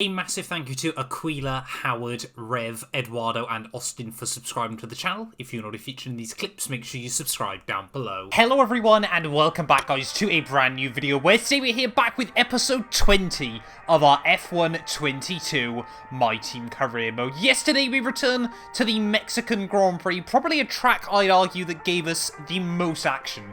A massive thank you to Aquila, Howard, Rev, Eduardo and Austin for subscribing to the channel. If you're not featured in these clips, make sure you subscribe down below. Hello everyone and welcome back guys to a brand new video where today we're here back with episode 20 of our F1 22 My Team career mode. Yesterday we returned to the Mexican Grand Prix, probably a track I'd argue that gave us the most action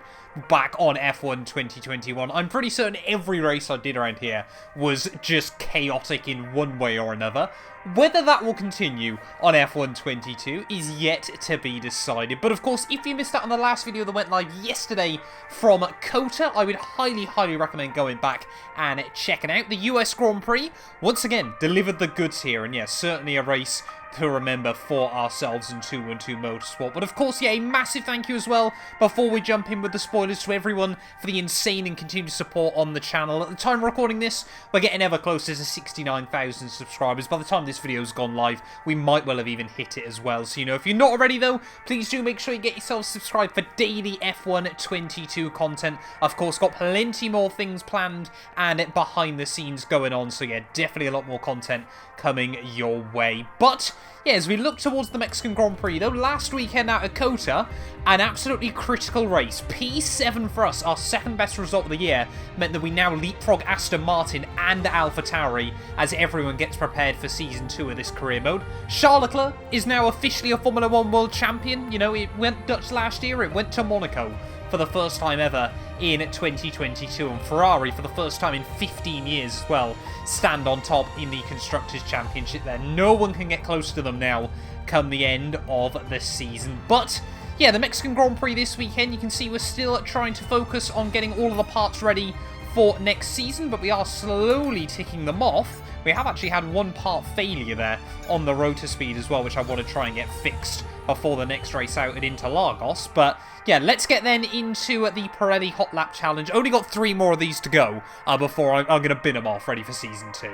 back on F1 2021. I'm pretty certain every race I did around here was just chaotic in one way or another. Whether that will continue on F1 22 is yet to be decided. But of course, if you missed out on the last video that went live yesterday from COTA, I would highly recommend going back and checking out. The US Grand Prix, once again, delivered the goods here. And yeah, certainly a race to remember for ourselves in 212 Motorsport. But of course, yeah, a massive thank you as well, before we jump in with the spoilers, to everyone for the insane and continued support on the channel. At the time of recording this, we're getting ever closer to 69,000 subscribers. By the time this video's gone live, we might well have even hit it as well. So, you know, if you're not already though, please do make sure you get yourself subscribed for daily F1 22 content. Of course, got plenty more things planned and behind the scenes going on. So yeah, definitely a lot more content coming your way. But yeah, as we look towards the Mexican Grand Prix, though, last weekend out at COTA, an absolutely critical race. P7 for us, our second best result of the year, meant that we now leapfrog Aston Martin and AlphaTauri as everyone gets prepared for Season 2 of this career mode. Charles Leclerc is now officially a Formula 1 World Champion. You know, it went Dutch last year, it went to Monaco for the first time ever in 2022, and Ferrari for the first time in 15 years as well stand on top in the Constructors' Championship there. No one can get close to them now come the end of the season. But yeah, the Mexican Grand Prix this weekend, you can see we're still trying to focus on getting all of the parts ready for next season, but we are slowly ticking them off. We have actually had one part failure there on the rotor speed as well, which I want to try and get fixed before the next race out at Interlagos. But yeah, let's get then into the Pirelli Hotlap Challenge. Only got 3 more of these to go before I'm going to bin them off, ready for Season 2.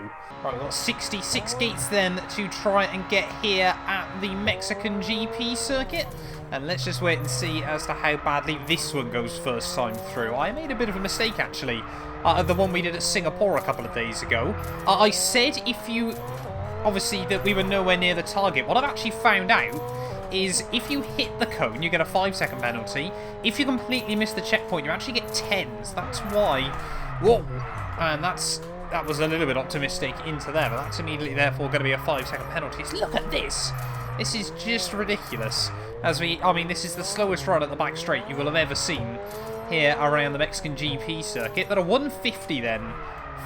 Right, we've got 66 gates then to try and get here at the Mexican GP circuit. And let's just wait and see as to how badly this one goes first time through. I made a bit of a mistake, actually, the one we did at Singapore a couple of days ago. I said if you... Obviously, that we were nowhere near the target. What I've actually found out is if you hit the cone, you get a 5-second penalty. If you completely miss the checkpoint, you actually get 10s. That's why... Whoa! And that was a little bit optimistic into there, but that's immediately, therefore, going to be a 5-second penalty. So look at this! This is just ridiculous. I mean, this is the slowest run at the back straight you will have ever seen here around the Mexican GP circuit. But a 150 then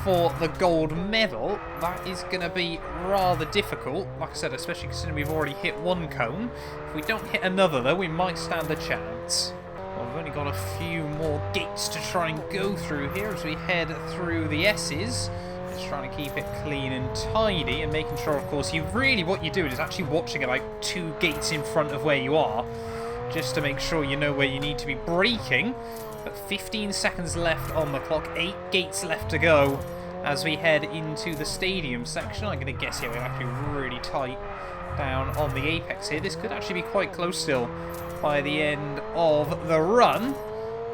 for the gold medal, that is going to be rather difficult. Like I said, especially considering we've already hit one cone. If we don't hit another, though, we might stand a chance. Well, we've only got a few more gates to try and go through here as we head through the S's. Just trying to keep it clean and tidy and making sure, of course, what you're doing is actually watching about 2 gates in front of where you are, just to make sure you know where you need to be braking. But 15 seconds left on the clock, 8 gates left to go as we head into the stadium section. I'm going to guess here we're actually really tight down on the apex here. This could actually be quite close still by the end of the run.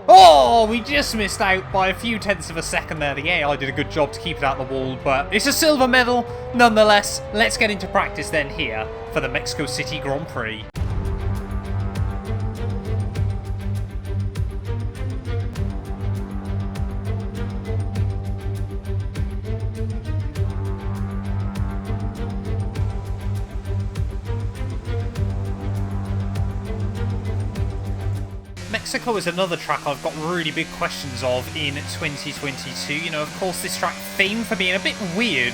Oh, we just missed out by a few tenths of a second there. The AI did a good job to keep it out the wall, but it's a silver medal nonetheless. Let's get into practice then here for the Mexico City Grand Prix. Mexico is another track I've got really big questions of in 2022. You know, of course, this track famed for being a bit weird,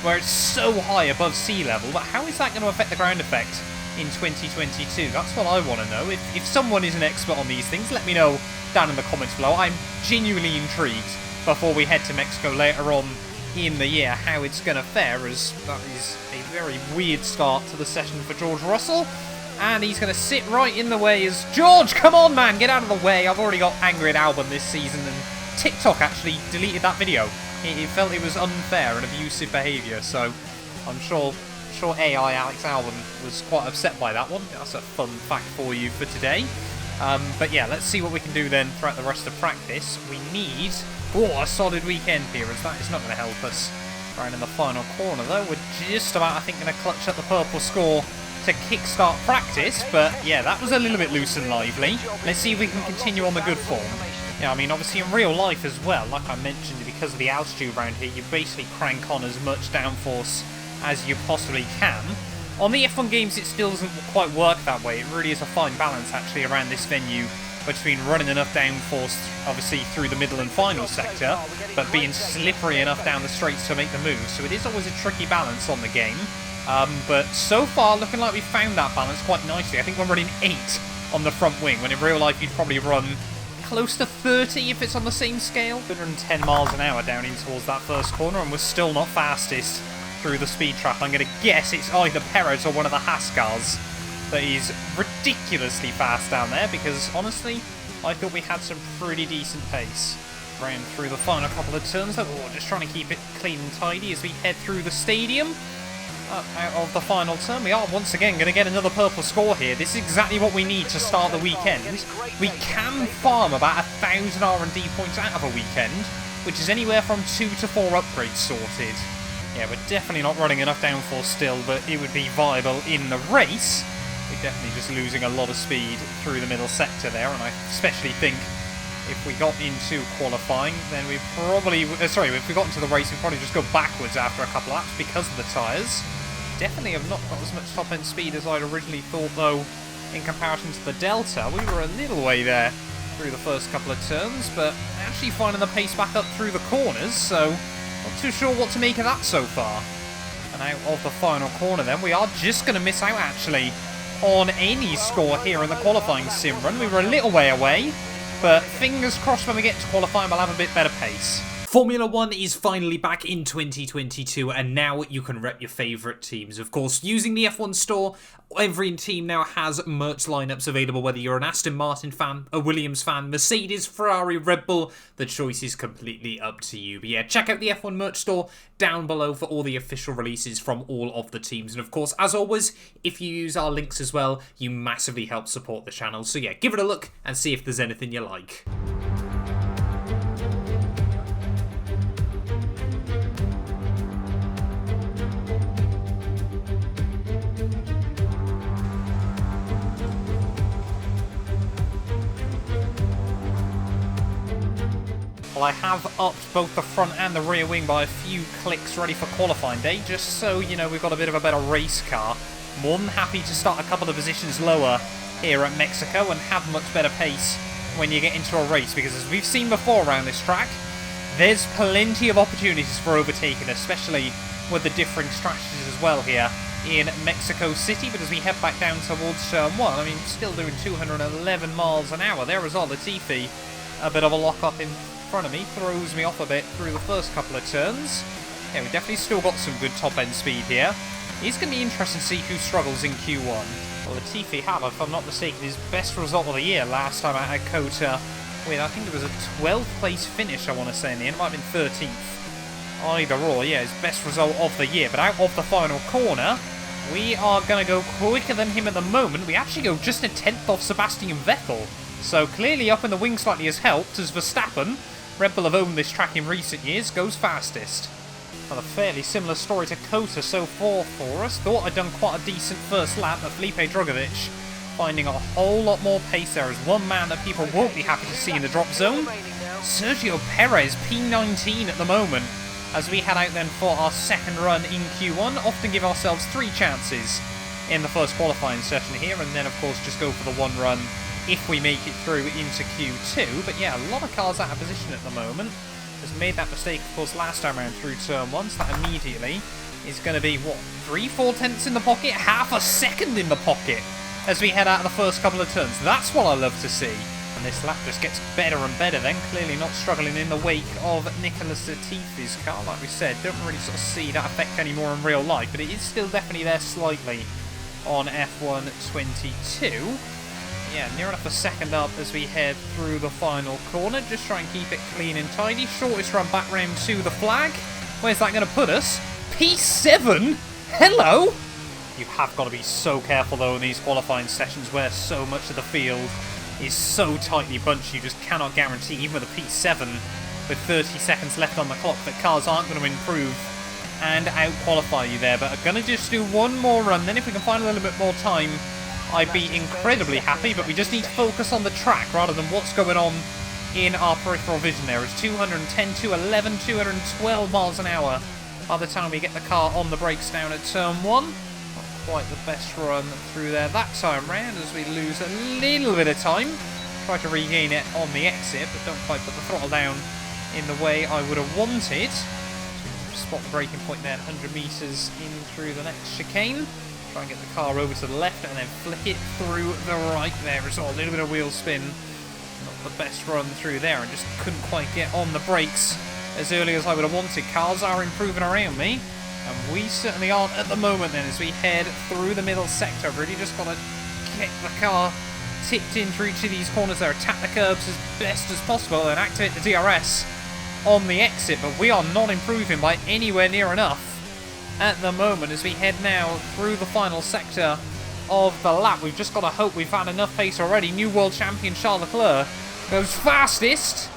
where it's so high above sea level, but how is that going to affect the ground effect in 2022? That's what I want to know. If someone is an expert on these things, let me know down in the comments below. I'm genuinely intrigued before we head to Mexico later on in the year how it's going to fare, as that is a very weird start to the session for George Russell. And he's going to sit right in the way as... George, come on, man, get out of the way. I've already got angry at Albon this season, and TikTok actually deleted that video. It felt it was unfair and abusive behaviour, so I'm sure AI Alex Albon was quite upset by that one. That's a fun fact for you for today. But yeah, let's see what we can do then throughout the rest of practice. We need a solid weekend here, as that is not going to help us Right in the final corner, though, we're just about, I think, going to clutch up the purple score to kickstart practice, but yeah, that was a little bit loose and lively. Let's see if we can continue on the good form. Yeah, I mean, obviously in real life as well, like I mentioned, because of the altitude around here, you basically crank on as much downforce as you possibly can. On the F1 games, it still doesn't quite work that way. It really is a fine balance, actually, around this venue between running enough downforce, obviously, through the middle and final sector, but being slippery enough down the straights to make the move. So it is always a tricky balance on the game. But so far, looking like we found that balance quite nicely. I think we're running 8 on the front wing, when in real life you'd probably run close to 30 if it's on the same scale. 110 miles an hour down in towards that first corner, and we're still not fastest through the speed trap. I'm going to guess it's either Perez or one of the Haas cars that is ridiculously fast down there, because honestly, I thought we had some pretty decent pace. Round through the final couple of turns, though, just trying to keep it clean and tidy as we head through the stadium. Out of the final turn, we are once again going to get another purple score here. This is exactly what we need to start the weekend. We can farm about 1,000 R&D points out of a weekend, which is anywhere from 2 to 4 upgrades sorted. Yeah, we're definitely not running enough downforce still, but it would be viable in the race. We're definitely just losing a lot of speed through the middle sector there, and I especially think if we got into qualifying, then we probably... if we got into the race, we'd probably just go backwards after a couple of laps because of the tyres. Definitely have not got as much top-end speed as I'd originally thought, though, in comparison to the Delta. We were a little way there through the first couple of turns, but actually finding the pace back up through the corners, so not too sure what to make of that so far. And out of the final corner then, we are just going to miss out, actually, on any score here in the qualifying sim run. We were a little way away, but fingers crossed when we get to qualifying we'll have a bit better pace. Formula 1 is finally back in 2022, and now you can rep your favourite teams. Of course, using the F1 store, every team now has merch lineups available, whether you're an Aston Martin fan, a Williams fan, Mercedes, Ferrari, Red Bull, the choice is completely up to you. But yeah, check out the F1 merch store down below for all the official releases from all of the teams. And of course, as always, if you use our links as well, you massively help support the channel. So yeah, give it a look and see if there's anything you like. Well, I have upped both the front and the rear wing by a few clicks ready for qualifying day, just so, you know, we've got a bit of a better race car. More than happy to start a couple of positions lower here at Mexico and have much better pace when you get into a race, because as we've seen before around this track, there's plenty of opportunities for overtaking, especially with the differing strategies as well here in Mexico City. But as we head back down towards turn 1, I mean, still doing 211 miles an hour there as well. Latifi, a bit of a lock-up in front of me, throws me off a bit through the first couple of turns. Yeah, we definitely still got some good top-end speed here. It's going to be interesting to see who struggles in Q1. Well, Latifi had, if I'm not mistaken, his best result of the year last time out at Kota with, I think it was a 12th place finish, I want to say, in the end. It might have been 13th. Either or, yeah, his best result of the year. But out of the final corner, we are going to go quicker than him at the moment. We actually go just a 10th off Sebastian Vettel. So clearly up in the wing slightly has helped, as Verstappen, Red Bull have owned this track in recent years, goes fastest. Well, a fairly similar story to Kota so far for us. Thought I'd done quite a decent first lap, but Felipe Drugovich finding a whole lot more pace there as one man that people won't be happy to see in the drop zone. Sergio Perez, P19 at the moment, as we head out then for our second run in Q1. Often give ourselves 3 chances in the first qualifying session here, and then of course just go for the one run if we make it through into Q2. But yeah, a lot of cars out of position at the moment. Has made that mistake, of course, last time around through turn 1, so that immediately is going to be, what, 3-4 tenths in the pocket? Half a second in the pocket as we head out of the first couple of turns. That's what I love to see. And this lap just gets better and better then, clearly not struggling in the wake of Nicholas Latifi's car. Like we said, don't really sort of see that effect anymore in real life, but it is still definitely there slightly on F1 22. Yeah, near enough a second up as we head through the final corner. Just try and keep it clean and tidy. Shortest run back round to the flag. Where's that going to put us? P7? Hello? You have got to be so careful, though, in these qualifying sessions where so much of the field is so tightly bunched. You just cannot guarantee, even with a P7, with 30 seconds left on the clock, that cars aren't going to improve and out-qualify you there. But I'm going to just do one more run, then if we can find a little bit more time, I'd be incredibly happy. But we just need to focus on the track rather than what's going on in our peripheral vision there. It's 210, 211, 212 miles an hour by the time we get the car on the brakes down at turn 1. Not quite the best run through there that time round as we lose a little bit of time. Try to regain it on the exit, but don't quite put the throttle down in the way I would have wanted. Spot the braking point there, 100 metres in through the next chicane. Try and get the car over to the left and then flick it through the right there. We saw a little bit of wheel spin. Not the best run through there, and just couldn't quite get on the brakes as early as I would have wanted. Cars are improving around me, and we certainly aren't at the moment then as we head through the middle sector. Really just got to get the car tipped in through each of these corners there, attack the curbs as best as possible and activate the DRS on the exit, but we are not improving by anywhere near enough at the moment as we head now through the final sector of the lap. We've just got to hope we've had enough pace already. New world champion Charles Leclerc goes fastest.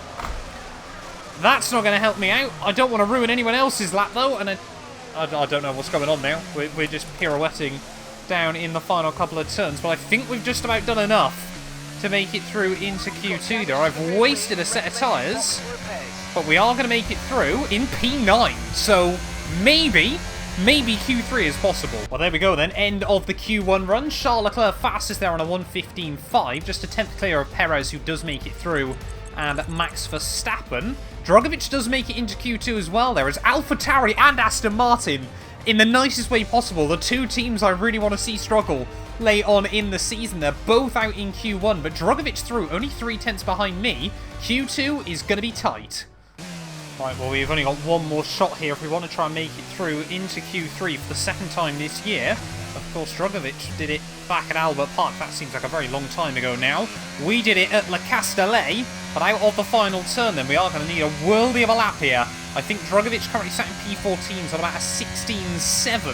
That's not going to help me out. I don't want to ruin anyone else's lap though, and I don't know what's going on now. We're just pirouetting down in the final couple of turns, but I think we've just about done enough to make it through into Q2 there. I've wasted a set of tyres, but we are going to make it through in P9, so maybe Q3 is possible. Well, there we go then, end of the Q1 run. Charles Leclerc fastest there on a 1:15.5, just a tenth clear of Perez, who does make it through, and Max Verstappen. Drogovic does make it into Q2 as well there, as AlphaTauri and Aston Martin, in the nicest way possible, the two teams I really want to see struggle late on in the season. They're both out in Q1, but Drogovic through, only 3 tenths behind me. Q2 is going to be tight. Right, well, we've only got one more shot here if we want to try and make it through into Q3 for the second time this year. Of course, Drogovic did it back at Albert Park. That seems like a very long time ago now. We did it at Le Castellet, but out of the final turn then, we are going to need a worldie of a lap here. I think Drogovic currently sat in P14s on about a 16.7,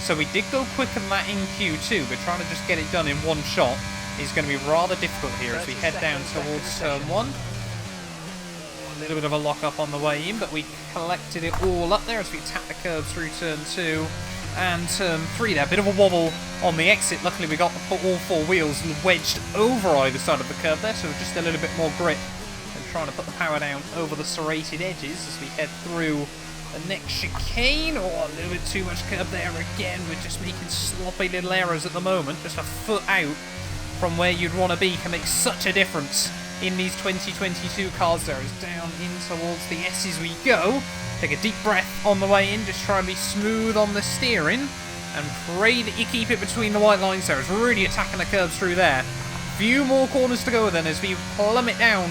so we did go quicker than that in Q2, but trying to just get it done in one shot is going to be rather difficult here as we head down towards turn 1. A little bit of a lock-up on the way in, but we collected it all up there as we attack the curves through turn 2 and turn 3 there. A bit of a wobble on the exit. Luckily, we got to put all 4 wheels wedged over either side of the curve there, so just a little bit more grip and trying to put the power down over the serrated edges as we head through the next chicane. Oh, a little bit too much curb there again. We're just making sloppy little errors at the moment. Just a foot out from where you'd want to be can make such a difference in these 2022 cars there. As down in towards the S's we go. Take a deep breath on the way in, just try and be smooth on the steering and pray that you keep it between the white lines there. It's really attacking the curves through there. Few more corners to go then as we plummet down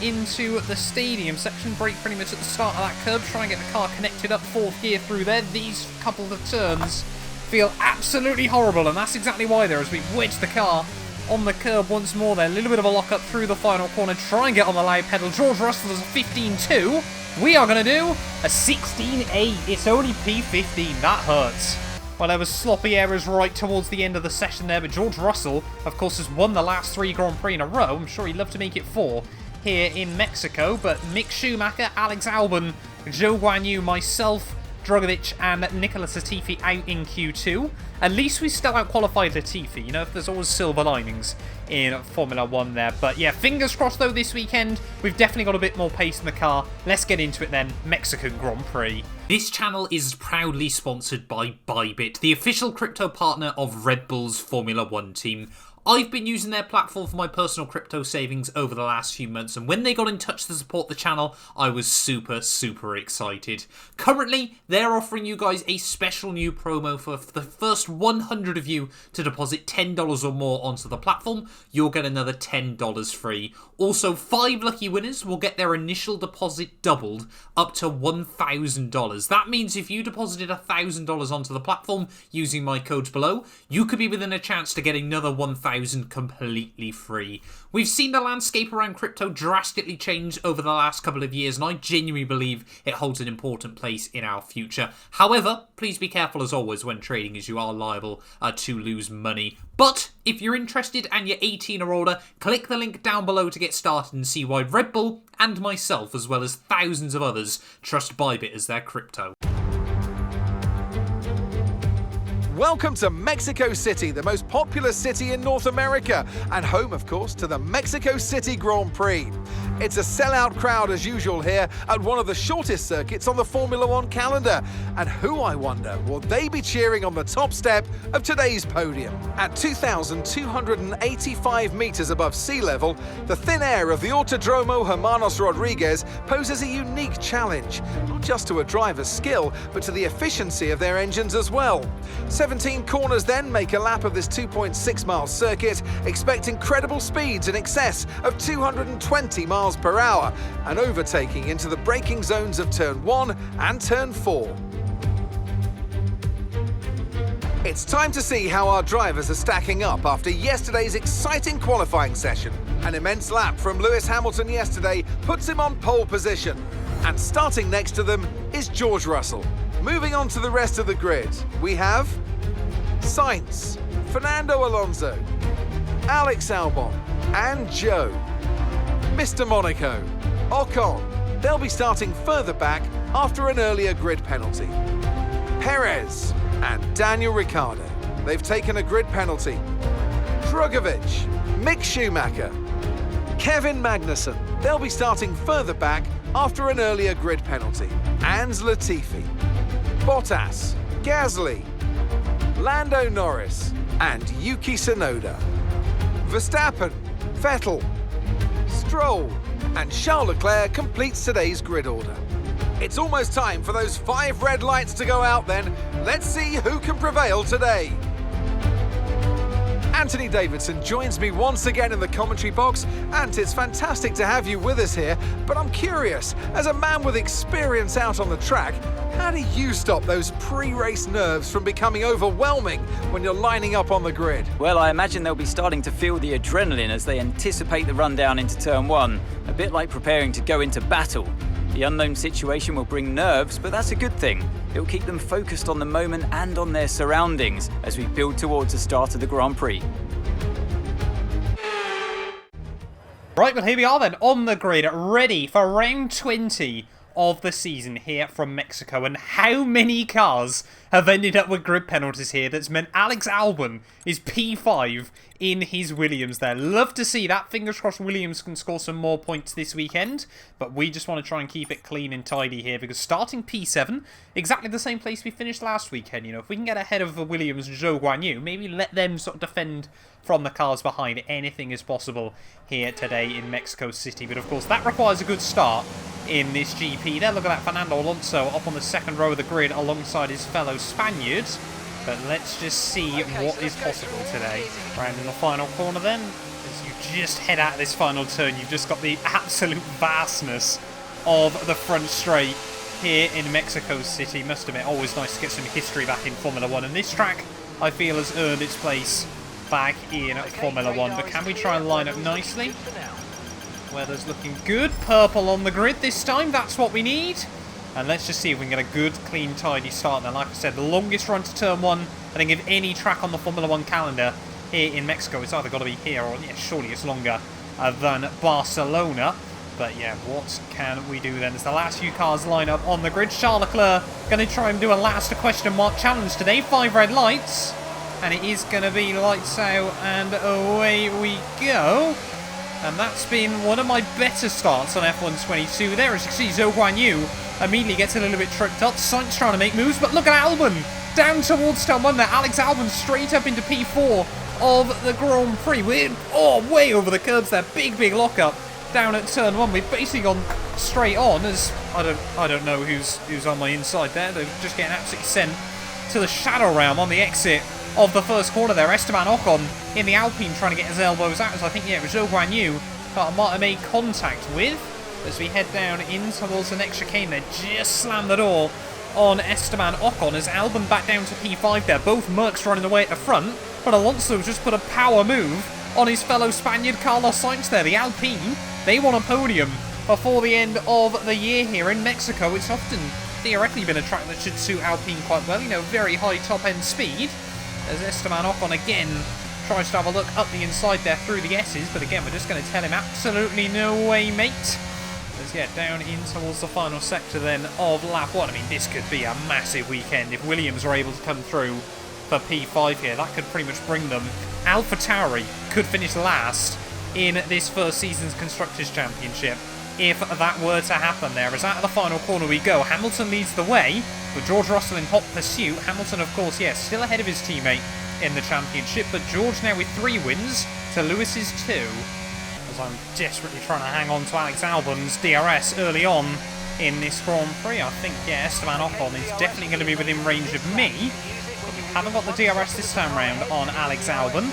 into the stadium section. Brake pretty much at the start of that curve, try and get the car connected up 4th gear through there. These couple of turns feel absolutely horrible, and that's exactly why there, as we wedge the car on the curb once more there. A little bit of a lock up through the final corner. Try and get on the loud pedal. George Russell does a 15.2. We are going to do a 16.8. It's only P15. That hurts. Well, there was sloppy errors right towards the end of the session there, but George Russell, of course, has won the last 3 Grand Prix in a row. I'm sure he'd love to make it 4 here in Mexico, but Mick Schumacher, Alex Albon, Zhou Guanyu, myself, Drogovic and Nicholas Latifi out in Q2. At least we still out-qualified Latifi. You know, there's always silver linings in Formula 1 there. But yeah, fingers crossed though this weekend. We've definitely got a bit more pace in the car. Let's get into it then. Mexican Grand Prix. This channel is proudly sponsored by Bybit, the official crypto partner of Red Bull's Formula 1 team. I've been using their platform for my personal crypto savings over the last few months, and when they got in touch to support the channel, I was super excited. Currently, they're offering you guys a special new promo for the first 100 of you to deposit $10 or more onto the platform. You'll get another $10 free. Also, 5 lucky winners will get their initial deposit doubled up to $1,000. That means if you deposited $1,000 onto the platform using my codes below, you could be within a chance to get another $1,000 completely free. We've seen the landscape around crypto drastically change over the last couple of years, and I genuinely believe it holds an important place in our future. However, please be careful as always when trading, as you are liable to lose money. But if you're interested and you're 18 or older, click the link down below to get started and see why Red Bull and myself, as well as thousands of others, trust Bybit as their crypto. Welcome to Mexico City, the most popular city in North America, and home, of course, to the Mexico City Grand Prix. It's a sellout crowd as usual here at one of the shortest circuits on the Formula One calendar. And who, I wonder, will they be cheering on the top step of today's podium? At 2,285 meters above sea level, the thin air of the Autodromo Hermanos Rodriguez poses a unique challenge, not just to a driver's skill, but to the efficiency of their engines as well. 17 corners then make a lap of this 2.6-mile circuit, expect incredible speeds in excess of 220 miles per hour, and overtaking into the braking zones of Turn 1 and Turn 4. It's time to see how our drivers are stacking up after yesterday's exciting qualifying session. An immense lap from Lewis Hamilton yesterday puts him on pole position. And starting next to them is George Russell. Moving on to the rest of the grid, we have Sainz, Fernando Alonso, Alex Albon, and Joe. Mr. Monaco, Ocon. They'll be starting further back after an earlier grid penalty. Perez and Daniel Ricciardo. They've taken a grid penalty. Drugovich, Mick Schumacher, Kevin Magnussen. They'll be starting further back after an earlier grid penalty. And Latifi, Bottas, Gasly, Lando Norris, and Yuki Tsunoda. Verstappen, Vettel, Stroll, and Charles Leclerc completes today's grid order. It's almost time for those 5 red lights to go out then. Let's see who can prevail today. Anthony Davidson joins me once again in the commentary box, and it's fantastic to have you with us here, but I'm curious, as a man with experience out on the track, how do you stop those pre-race nerves from becoming overwhelming when you're lining up on the grid? Well, I imagine they'll be starting to feel the adrenaline as they anticipate the rundown into Turn 1, a bit like preparing to go into battle. The unknown situation will bring nerves, but that's a good thing. It'll keep them focused on the moment and on their surroundings as we build towards the start of the Grand Prix. Right, well here we are then, on the grid, ready for round 20 of the season here from Mexico. And how many cars have ended up with grid penalties here that's meant Alex Albon is P5 in his Williams there. Love to see that. Fingers crossed Williams can score some more points this weekend, but we just want to try and keep it clean and tidy here, because starting P7, exactly the same place we finished last weekend. You know, if we can get ahead of the Williams and Zhou Guanyu, maybe let them sort of defend from the cars behind. Anything is possible here today in Mexico City, but of course that requires a good start in this GP. There, look at that, Fernando Alonso up on the second row of the grid alongside his fellow Spaniards. But let's just see what is possible today. Round in the final corner then, as you just head out this final turn, you've just got the absolute vastness of the front straight here in Mexico City. Must admit, always nice to get some history back in Formula 1, and this track, I feel, has earned its place back in Formula 1. But can we try and line up nicely? Weather's looking good. Purple on the grid this time. That's what we need. And let's just see if we can get a good, clean, tidy start. And like I said, the longest run to Turn 1, I think, of any track on the Formula 1 calendar here in Mexico. It's either got to be here or, yeah, surely it's longer than Barcelona. But yeah, what can we do then? As the last few cars line up on the grid, Charles Leclerc going to try and do a last question mark challenge today. 5 red lights. And it is going to be lights out and away we go. And that's been one of my better starts on F1 22. There, as you see, Zhou Guanyu immediately gets a little bit tripped up. Sainz trying to make moves, but look at Albon down towards Turn 1 there. Alex Albon straight up into P4 of the Grand Prix. We're way over the curbs there. Big lockup down at Turn 1. We've basically gone straight on, as I don't know who's on my inside there. They're just getting absolutely sent to the Shadow Realm on the exit of the first corner there. Esteban Ocon in the Alpine trying to get his elbows out, as I think, yeah, it was Zhou Guanyu that I might have made contact with. As we head down in towards the next chicane there, just slammed the door on Esteban Ocon as Albon back down to P5 there. Both Mercs running away at the front, but Alonso just put a power move on his fellow Spaniard Carlos Sainz there. The Alpine, they want a podium before the end of the year here in Mexico. It's often theoretically been a track that should suit Alpine quite well, you know, very high top-end speed. As Esteban Ocon again tries to have a look up the inside there through the S's, but again, we're just going to tell him absolutely no way, mate. Let's get down in towards the final sector then of lap 1. I mean, this could be a massive weekend if Williams are able to come through for P5 here. That could pretty much bring them. AlphaTauri could finish last in this first season's Constructors' Championship if that were to happen there. As out of the final corner we go, Hamilton leads the way with George Russell in hot pursuit. Hamilton, of course, yes, still ahead of his teammate in the championship, but George now with 3 wins to Lewis's 2. As I'm desperately trying to hang on to Alex Albon's DRS early on in this Grand Prix. I think, yeah, Esteban Ocon is definitely going to be within range of me, but we haven't got the DRS this time round on Alex Albon.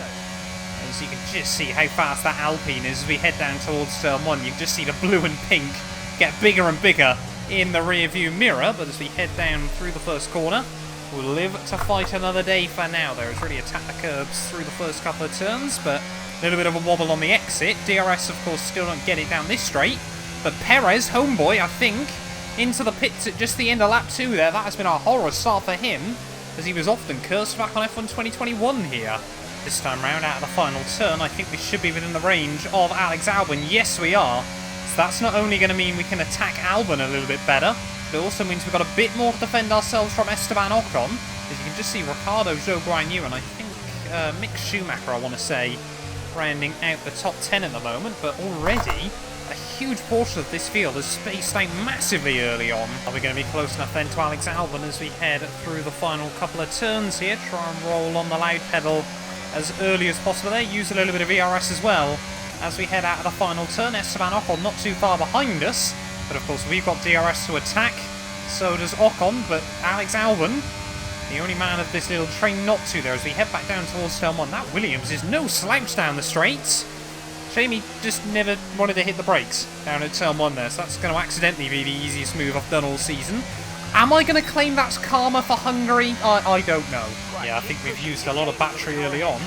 As you can just see how fast that Alpine is as we head down towards turn 1. You can just see the blue and pink get bigger and bigger in the rear view mirror, but as we head down through the first corner, we'll live to fight another day for now. There is really attack the curbs through the first couple of turns, but a little bit of a wobble on the exit. DRS, of course, still don't get it down this straight, but Perez, homeboy, I think, into the pits at just the end of lap 2 there. That has been a horror start for him, as he was often cursed back on F1 2021 here. This time round, out of the final turn, I think we should be within the range of Alex Albon. Yes, we are. So that's not only going to mean we can attack Albon a little bit better, but it also means we've got a bit more to defend ourselves from Esteban Ocon. As you can just see, Ricciardo, Zhou Guanyu, and I think Mick Schumacher, I want to say, rounding out the top 10 at the moment, but already a huge portion of this field is spaced out massively early on. Are we going to be close enough then to Alex Albon as we head through the final couple of turns here? Try and roll on the loud pedal as early as possible there. Use a little bit of ERS as well as we head out of the final turn. Esteban Ocon not too far behind us, but of course we've got DRS to attack. So does Ocon, but Alex Albon, the only man of this little train not to there as we head back down towards turn 1. That Williams is no slouch down the straights. Shame he just never wanted to hit the brakes down at turn 1 there, so that's going to accidentally be the easiest move I've done all season. Am I going to claim that's karma for Hungary? I don't know. Yeah, I think we've used a lot of battery early on.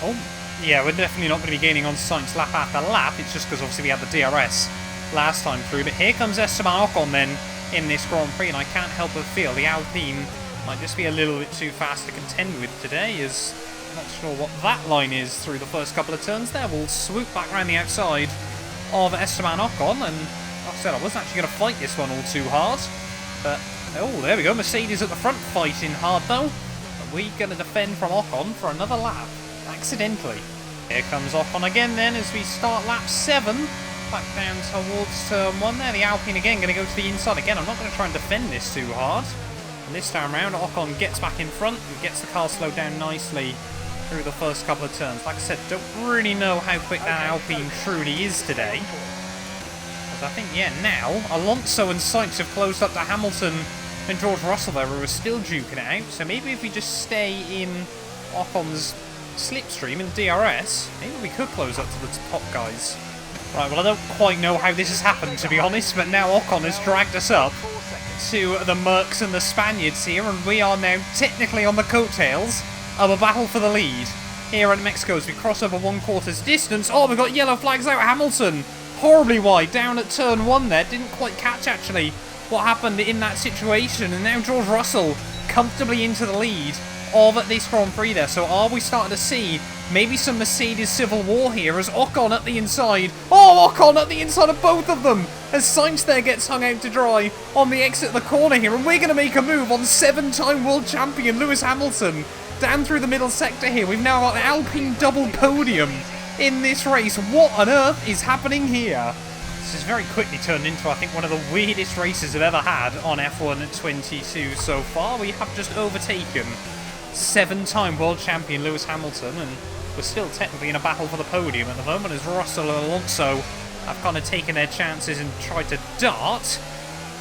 Oh, yeah, we're definitely not going to be gaining on Sainz lap after lap. It's just because obviously we had the DRS last time through. But here comes Esteban Ocon then in this Grand Prix, and I can't help but feel the Alpine might just be a little bit too fast to contend with today, as I'm not sure what that line is through the first couple of turns there. We'll swoop back around the outside of Esteban Ocon, and like I said, I wasn't actually going to fight this one all too hard. But, oh, there we go. Mercedes at the front fighting hard, though. But we're going to defend from Ocon for another lap, accidentally. Here comes Ocon again, then, as we start lap 7. Back down towards turn 1 there. The Alpine again going to go to the inside. Again, I'm not going to try and defend this too hard. And this time around, Ocon gets back in front and gets the car slowed down nicely through the first couple of turns. Like I said, don't really know how quick that Alpine truly is today. I think, yeah, now Alonso and Sainz have closed up to Hamilton and George Russell there, who are still duking it out. So maybe if we just stay in Ocon's slipstream and DRS, maybe we could close up to the top guys. Right, well, I don't quite know how this has happened, to be honest, but now Ocon has dragged us up to the Mercs and the Spaniards here, and we are now technically on the coattails of a battle for the lead here at Mexico as we cross over 1/4 distance. Oh, we've got yellow flags out. Hamilton horribly wide down at turn 1 there. Didn't quite catch, actually, what happened in that situation. And now George Russell comfortably into the lead of this Grand Prix there. So are we starting to see maybe some Mercedes civil war here as Ocon at the inside? Oh, Ocon at the inside of both of them as Sainz there gets hung out to dry on the exit of the corner here. And we're going to make a move on 7-time world champion Lewis Hamilton down through the middle sector here. We've now got an Alpine double podium in this race. What on earth is happening here? This has very quickly turned into, I think, one of the weirdest races I've ever had on F1 22 so far. We have just overtaken 7-time world champion Lewis Hamilton, and we're still technically in a battle for the podium at the moment as Russell and Alonso have kind of taken their chances and tried to dart.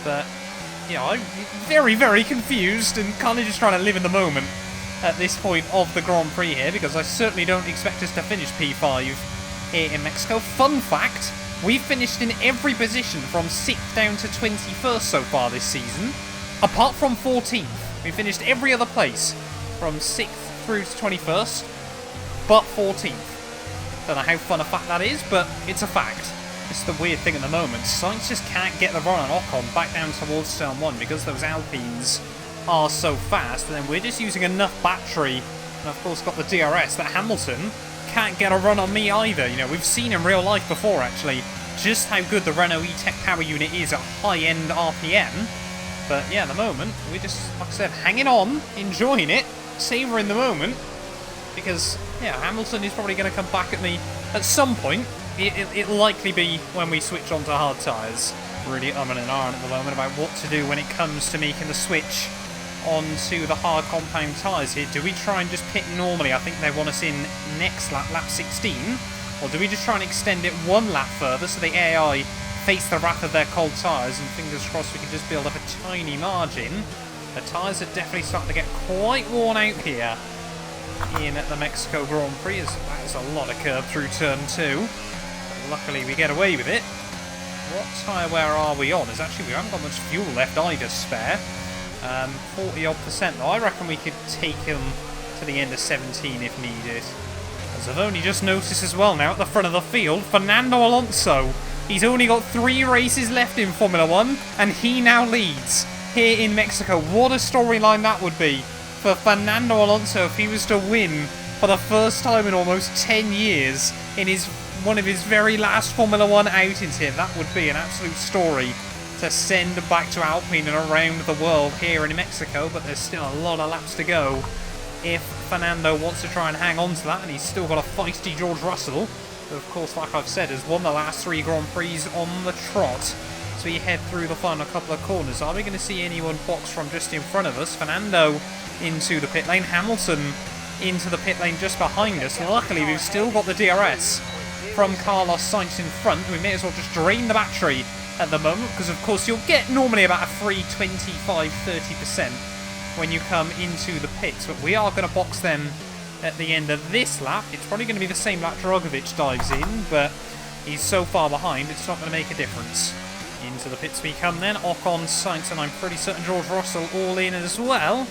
But, you know, I'm very, very confused and kind of just trying to live in the moment at this point of the Grand Prix here, because I certainly don't expect us to finish P5 here in Mexico. Fun fact, we've finished in every position from 6th down to 21st so far this season, apart from 14th. We finished every other place from 6th through to 21st, but 14th. Don't know how fun a fact that is, but it's a fact. It's the weird thing at the moment. Sainz just can't get the run on Ocon back down towards turn 1 because those Alpines are so fast, and then we're just using enough battery, and of course got the DRS, that Hamilton can't get a run on me either. You know, we've seen in real life before, actually, just how good the Renault E-Tech power unit is at high-end RPM. But yeah, at the moment, we're just, like I said, hanging on, enjoying it, savouring the moment. Because, yeah, Hamilton is probably going to come back at me at some point. It'll likely be when we switch onto hard tyres. Really umming and ahhing at the moment about what to do when it comes to making the switch onto the hard compound tyres here. Do we try and just pit normally? I think they want us in next lap, lap 16. Or do we just try and extend it one lap further so the AI face the wrath of their cold tyres, and fingers crossed we can just build up a tiny margin. The tyres are definitely starting to get quite worn out here in the Mexico Grand Prix. That is a lot of curb through turn 2. But luckily we get away with it. What tyre wear are we on? Is actually, we haven't got much fuel left either spare. 40 odd percent though. I reckon we could take him to the end of 17 if needed. As I've only just noticed as well now at the front of the field, Fernando Alonso. He's only got 3 races left in Formula 1 and he now leads here in Mexico. What a storyline that would be for Fernando Alonso if he was to win for the first time in almost 10 years in one of his very last Formula 1 outings here. That would be an absolute story to send back to Alpine and around the world here in Mexico, but there's still a lot of laps to go if Fernando wants to try and hang on to that, and he's still got a feisty George Russell, who of course, like I've said, has won the last 3 Grand Prix on the trot. So we head through the final couple of corners. Are we going to see anyone box from just in front of us? Fernando into the pit lane, Hamilton into the pit lane just behind us. Luckily we've still got the DRS from Carlos Sainz in front. We may as well just drain the battery at the moment, because of course you'll get normally about a free 25-30% when you come into the pits, but we are going to box them at the end of this lap. It's probably going to be the same lap Dragovic dives in, but he's so far behind it's not going to make a difference. Into the pits we come then. Ocon, Sainz, and I'm pretty certain George Russell all in as well.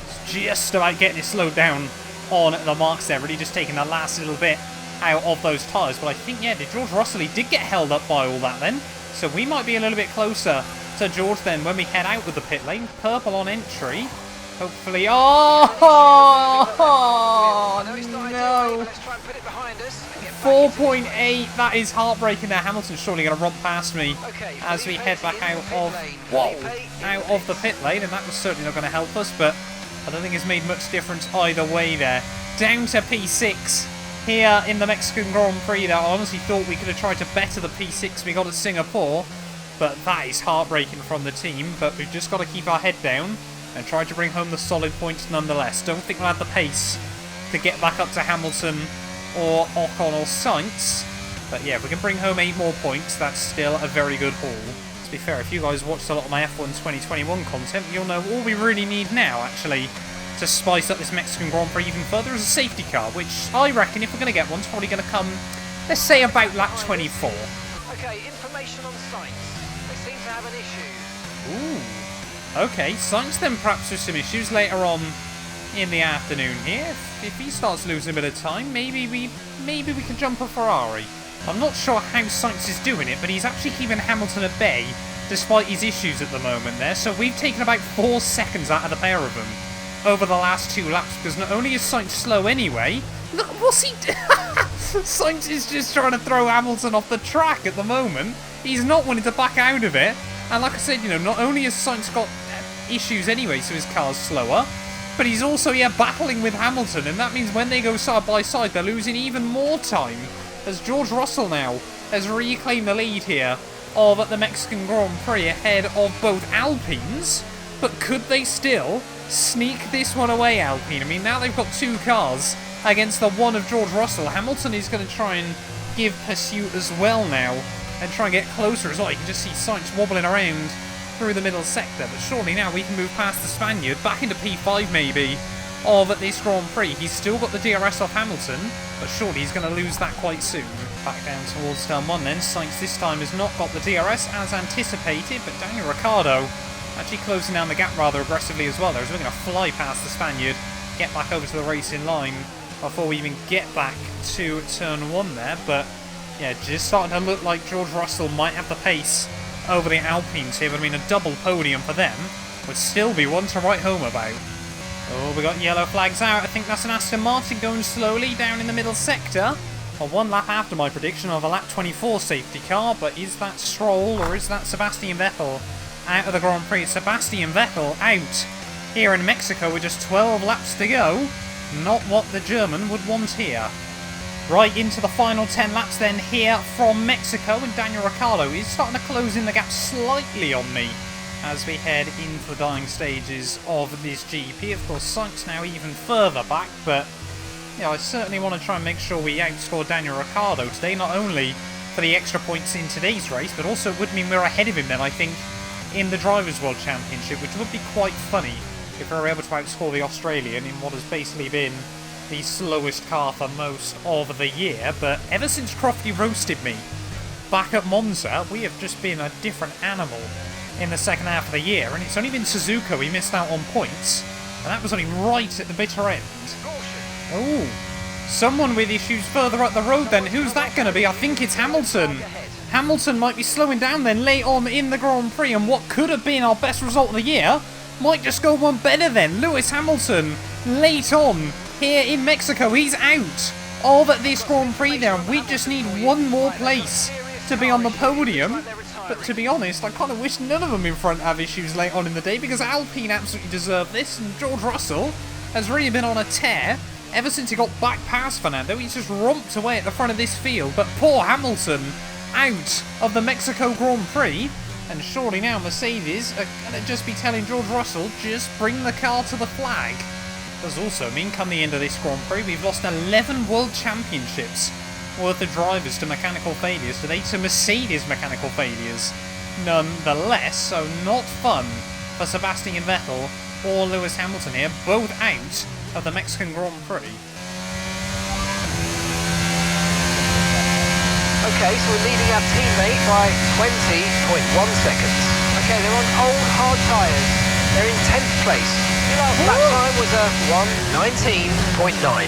It's just about getting it slowed down on the marks there, really just taking the last little bit out of those tyres. But I think, yeah, George Russell, he did get held up by all that then, so we might be a little bit closer to George then when we head out with the pit lane. Purple on entry, hopefully. Oh no, 4.8, that is heartbreaking there. Hamilton's surely going to run past me as we head back out of the pit lane, and that was certainly not going to help us, but I don't think it's made much difference either way there. Down to P6 here in the Mexican Grand Prix there. I honestly thought we could have tried to better the P6 we got at Singapore, but that is heartbreaking from the team. But we've just got to keep our head down and try to bring home the solid points nonetheless. Don't think we'll have the pace to get back up to Hamilton or Ocon or Sainz, but yeah, if we can bring home 8 more points, that's still a very good haul. To be fair, if you guys watched a lot of my F1 2021 content, you'll know all we really need now, actually, to spice up this Mexican Grand Prix even further is a safety car, which I reckon, if we're going to get one, it's probably going to come, let's say, about lap 24. Okay, information on Sainz. They seem to have an issue. Ooh. Okay, Sainz then perhaps with some issues later on in the afternoon here. If he starts losing a bit of time, maybe we can jump a Ferrari. I'm not sure how Sainz is doing it, but he's actually keeping Hamilton at bay despite his issues at the moment there. So we've taken about 4 seconds out of the pair of them over the last 2 laps, because not only is Sainz slow anyway, look, what's he Sainz is just trying to throw Hamilton off the track at the moment. He's not wanting to back out of it, and like I said, you know, not only has Sainz got issues anyway, so his car's slower, but he's also, yeah, battling with Hamilton, and that means when they go side by side, they're losing even more time, as George Russell now has reclaimed the lead here of the Mexican Grand Prix ahead of both Alpines. But could they still sneak this one away, Alpine? I mean, now they've got 2 cars against the one of George Russell. Hamilton is going to try and give pursuit as well now and try and get closer as well. You can just see Sainz wobbling around through the middle sector, but surely now we can move past the Spaniard back into P5 maybe of this Grand Prix. He's still got the DRS off Hamilton, but surely he's going to lose that quite soon. Back down towards turn 1 then. Sainz this time has not got the DRS as anticipated, but Daniel Ricciardo actually closing down the gap rather aggressively as well. There's going to fly past the Spaniard, get back over to the racing line before we even get back to turn 1 there. But yeah, just starting to look like George Russell might have the pace over the Alpines here, but I mean, a double podium for them would still be one to write home about. Oh, we got yellow flags out. I think that's an Aston Martin going slowly down in the middle sector. Well, 1 lap after my prediction of a lap 24 safety car, but is that Stroll or is that Sebastian Vettel out of the Grand Prix? Sebastian Vettel out here in Mexico with just 12 laps to go. Not what the German would want here. Right into the final 10 laps then here from Mexico, and Daniel Ricciardo is starting to close in the gap slightly on me as we head into the dying stages of this GP. Of course, Sainz now even further back, but yeah, I certainly want to try and make sure we outscore Daniel Ricciardo today, not only for the extra points in today's race, but also it would mean we're ahead of him then, I think, in the Drivers' World Championship, which would be quite funny if we were able to outscore the Australian in what has basically been the slowest car for most of the year. But ever since Crofty roasted me back at Monza, we have just been a different animal in the second half of the year, and it's only been Suzuka we missed out on points, and that was only right at the bitter end. Oh, someone with issues further up the road then. Who's that going to be? I think it's Hamilton. Hamilton might be slowing down then late on in the Grand Prix, and what could have been our best result of the year might just go one better then. Lewis Hamilton late on here in Mexico. He's out of this Grand Prix there, and we just need one more place to be on the podium. But to be honest, I kind of wish none of them in front have issues late on in the day, because Alpine absolutely deserve this, and George Russell has really been on a tear ever since he got back past Fernando. He's just romped away at the front of this field, but poor Hamilton out of the Mexico Grand Prix, and surely now Mercedes are going to just be telling George Russell, just bring the car to the flag. Does also mean come the end of this Grand Prix, we've lost 11 World Championships worth of drivers to mechanical failures today, to Mercedes mechanical failures nonetheless, so not fun for Sebastian Vettel or Lewis Hamilton here, both out of the Mexican Grand Prix. Okay, so we're leading our teammate by 20.1 seconds. Okay, they're on old hard tyres. They're in 10th place. The last lap time was a 1:19.9.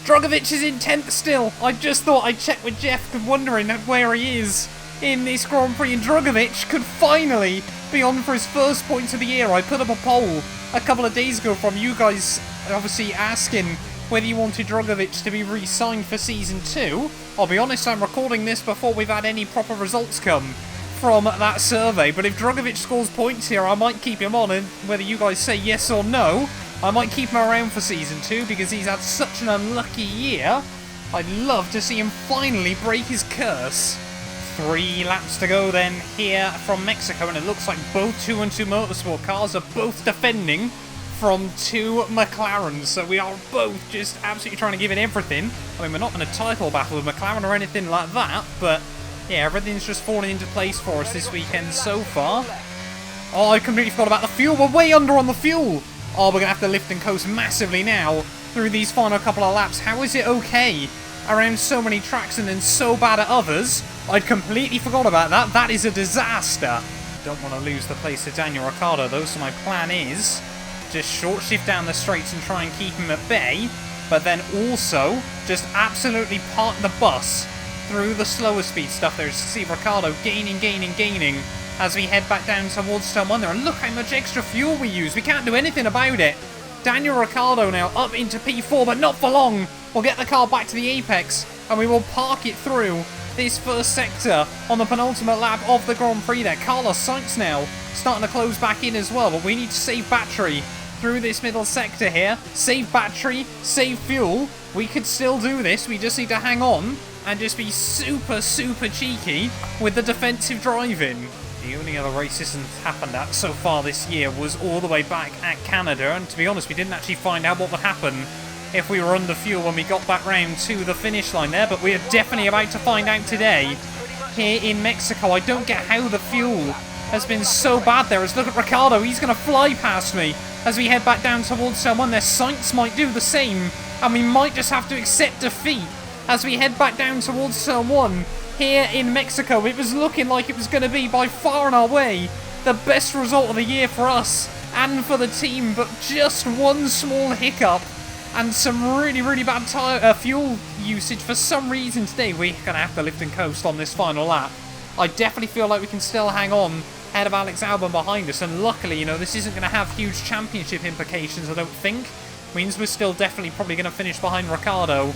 Drogovic is in 10th still. I just thought I'd check with Jeff, wondering where he is in this Grand Prix, and Drogovic could finally be on for his first points of the year. I put up a poll a couple of days ago from you guys, obviously asking whether you wanted Drogovic to be re-signed for Season 2. I'll be honest, I'm recording this before we've had any proper results come from that survey, but if Drogovic scores points here, I might keep him on, and whether you guys say yes or no, I might keep him around for Season 2, because he's had such an unlucky year. I'd love to see him finally break his curse. 3 laps to go then here from Mexico, and it looks like both 2 and 2 Motorsport cars are both defending from 2 McLarens, so we are both just absolutely trying to give it everything. I mean, we're not in a title battle with McLaren or anything like that, but yeah, everything's just falling into place for us this weekend so far. Oh, I completely forgot about the fuel. We're way under on the fuel. Oh, we're going to have to lift and coast massively now through these final couple of laps. How is it okay around so many tracks and then so bad at others? I'd completely forgot about that. That is a disaster. Don't want to lose the place to Daniel Ricciardo though, so my plan is just short shift down the straights and try and keep him at bay, but then also just absolutely park the bus through the slower speed stuff there. See Ricciardo gaining as we head back down towards turn 1 there, and look how much extra fuel we use. We can't do anything about it. Daniel Ricciardo now up into P4, but not for long. We'll get the car back to the apex, and we will park it through this first sector on the penultimate lap of the Grand Prix there. Carlos Sainz now starting to close back in as well, but we need to save battery through this middle sector here. Save battery, save fuel. We could still do this. We just need to hang on and just be super cheeky with the defensive driving. The only other race this has happened at so far this year was all the way back at Canada, and to be honest, we didn't actually find out what would happen if we were under fuel when we got back round to the finish line there, but we are definitely about to find out today here in Mexico. I don't get how the fuel has been so bad there. As look at Ricciardo, he's going to fly past me as we head back down towards someone there. Sainz might do the same, and we might just have to accept defeat as we head back down towards turn 1 here in Mexico. It was looking like it was going to be by far and away the best result of the year for us and for the team, but just one small hiccup and some really bad fuel usage for some reason today. We're going to have to lift and coast on this final lap. I definitely feel like we can still hang on ahead of Alex Albon behind us, and luckily, you know, this isn't going to have huge championship implications, I don't think. Means we're still definitely probably going to finish behind Ricciardo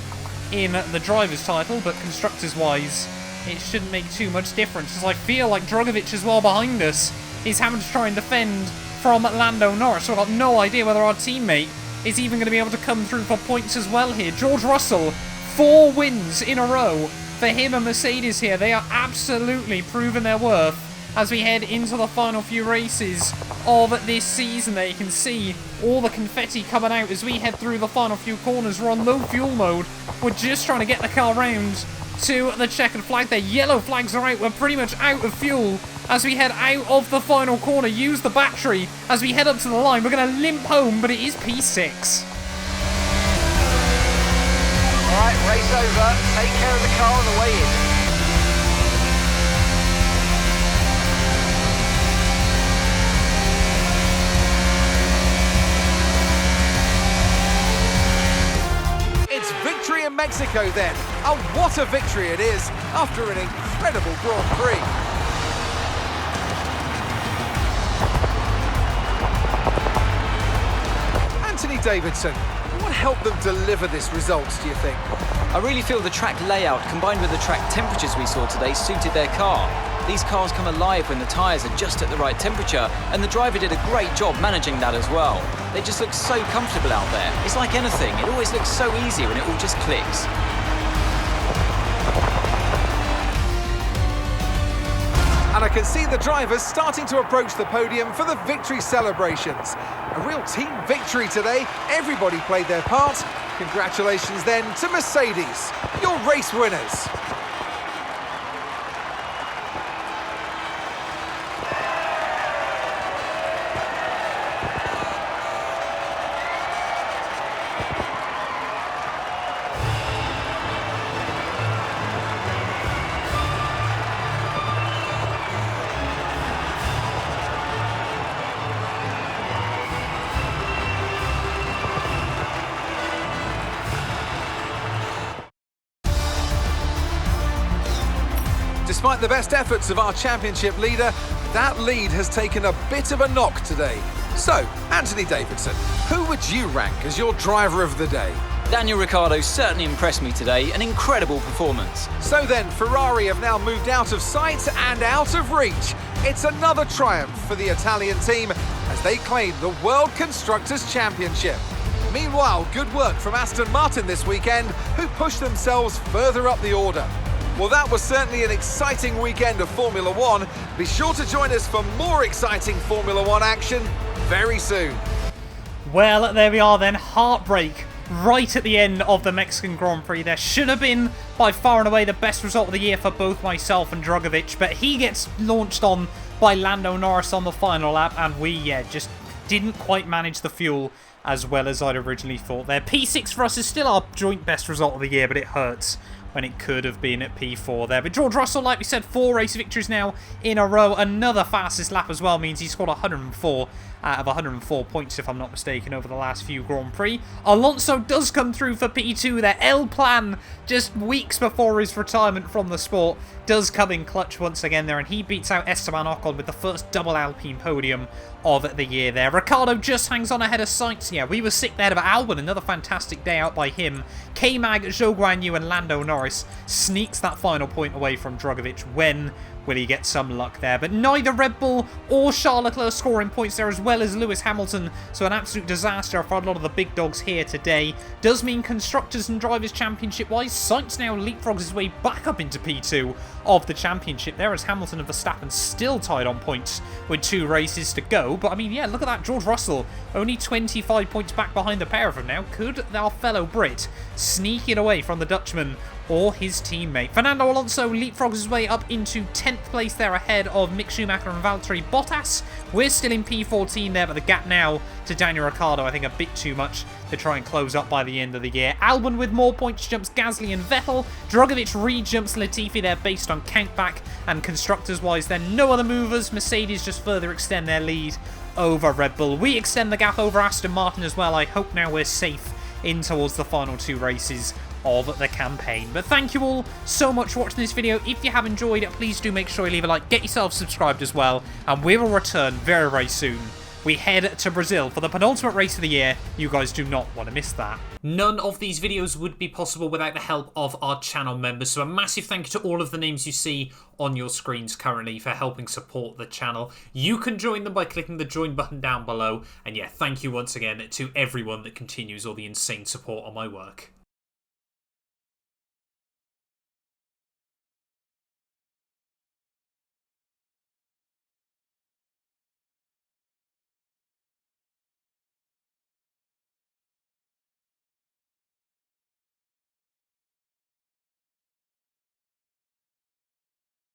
in the driver's title, but constructors-wise, it shouldn't make too much difference, as I feel like Drogovic as well behind us is having to try and defend from Lando Norris. So I've got no idea whether our teammate is even going to be able to come through for points as well here. George Russell, 4 wins in a row for him and Mercedes here. They are absolutely proving their worth as we head into the final few races of this season. There you can see all the confetti coming out as we head through the final few corners. We're on low fuel mode. We're just trying to get the car round to the checkered flag there. Yellow flags are out. We're pretty much out of fuel as we head out of the final corner. Use the battery as we head up to the line. We're going to limp home, but it is P6. All right, race over. Take care of the car on the way in. It's victory in Mexico then. Oh, what a victory it is after an incredible Grand Prix. Anthony Davidson, what helped them deliver this result, do you think? I really feel the track layout combined with the track temperatures we saw today suited their car. These cars come alive when the tyres are just at the right temperature, and the driver did a great job managing that as well. They just look so comfortable out there. It's like anything, it always looks so easy when it all just clicks. And I can see the drivers starting to approach the podium for the victory celebrations. A real team victory today. Everybody played their part. Congratulations then to Mercedes, your race winners. Despite the best efforts of our championship leader, that lead has taken a bit of a knock today. So, Anthony Davidson, who would you rank as your driver of the day? Daniel Ricciardo certainly impressed me today, an incredible performance. So then, Ferrari have now moved out of sight and out of reach. It's another triumph for the Italian team as they claim the World Constructors' Championship. Meanwhile, good work from Aston Martin this weekend, who pushed themselves further up the order. Well, that was certainly an exciting weekend of Formula One. Be sure to join us for more exciting Formula One action very soon. Well, there we are then. Heartbreak right at the end of the Mexican Grand Prix. There should have been by far and away the best result of the year for both myself and Drugovich, but he gets launched on by Lando Norris on the final lap, and we, just didn't quite manage the fuel as well as I'd originally thought there. P6 for us is still our joint best result of the year, but it hurts when it could have been at P4 there. But George Russell, like we said, 4 race victories now in a row. Another fastest lap as well means he scored 104 out of 104 points, if I'm not mistaken, over the last few Grand Prix. Alonso does come through for P2 there. El Plan, just weeks before his retirement from the sport, does come in clutch once again there, and he beats out Esteban Ocon with the first double Alpine podium of the year there. Ricciardo just hangs on ahead of Sainz. Yeah, we were sick there, but Albon, another fantastic day out by him. K-Mag, Zhou Guanyu and Lando Norris sneaks that final point away from Drugovich. When will he get some luck there? But neither Red Bull or Charles Leclerc scoring points there, as well as Lewis Hamilton. So an absolute disaster for a lot of the big dogs here today. Does mean Constructors and Drivers Championship-wise, Sainz now leapfrogs his way back up into P2 of the championship there, as Hamilton and Verstappen still tied on points with 2 races to go. But I mean, yeah, look at that. George Russell only 25 points back behind the pair of them now. Could our fellow Brit sneak it away from the Dutchman or his teammate? Fernando Alonso leapfrogs his way up into 10th place there, ahead of Mick Schumacher and Valtteri Bottas. We're still in P14 there, but the gap now to Daniel Ricciardo, I think, a bit too much to try and close up by the end of the year. Albon with more points jumps Gasly and Vettel. Drugovich re-jumps Latifi there based on countback, and Constructors-wise then no other movers. Mercedes just further extend their lead over Red Bull. We extend the gap over Aston Martin as well. I hope now we're safe in towards the final 2 races of the campaign. But thank you all so much for watching this video. If you have enjoyed it, please do make sure you leave a like, get yourself subscribed as well, and we will return very, very soon we head to Brazil for the penultimate race of the year. You guys do not want to miss that. None of these videos would be possible without the help of our channel members, so a massive thank you to all of the names you see on your screens currently for helping support the channel. You can join them by clicking the join button down below, and yeah, thank you once again to everyone that continues all the insane support on my work.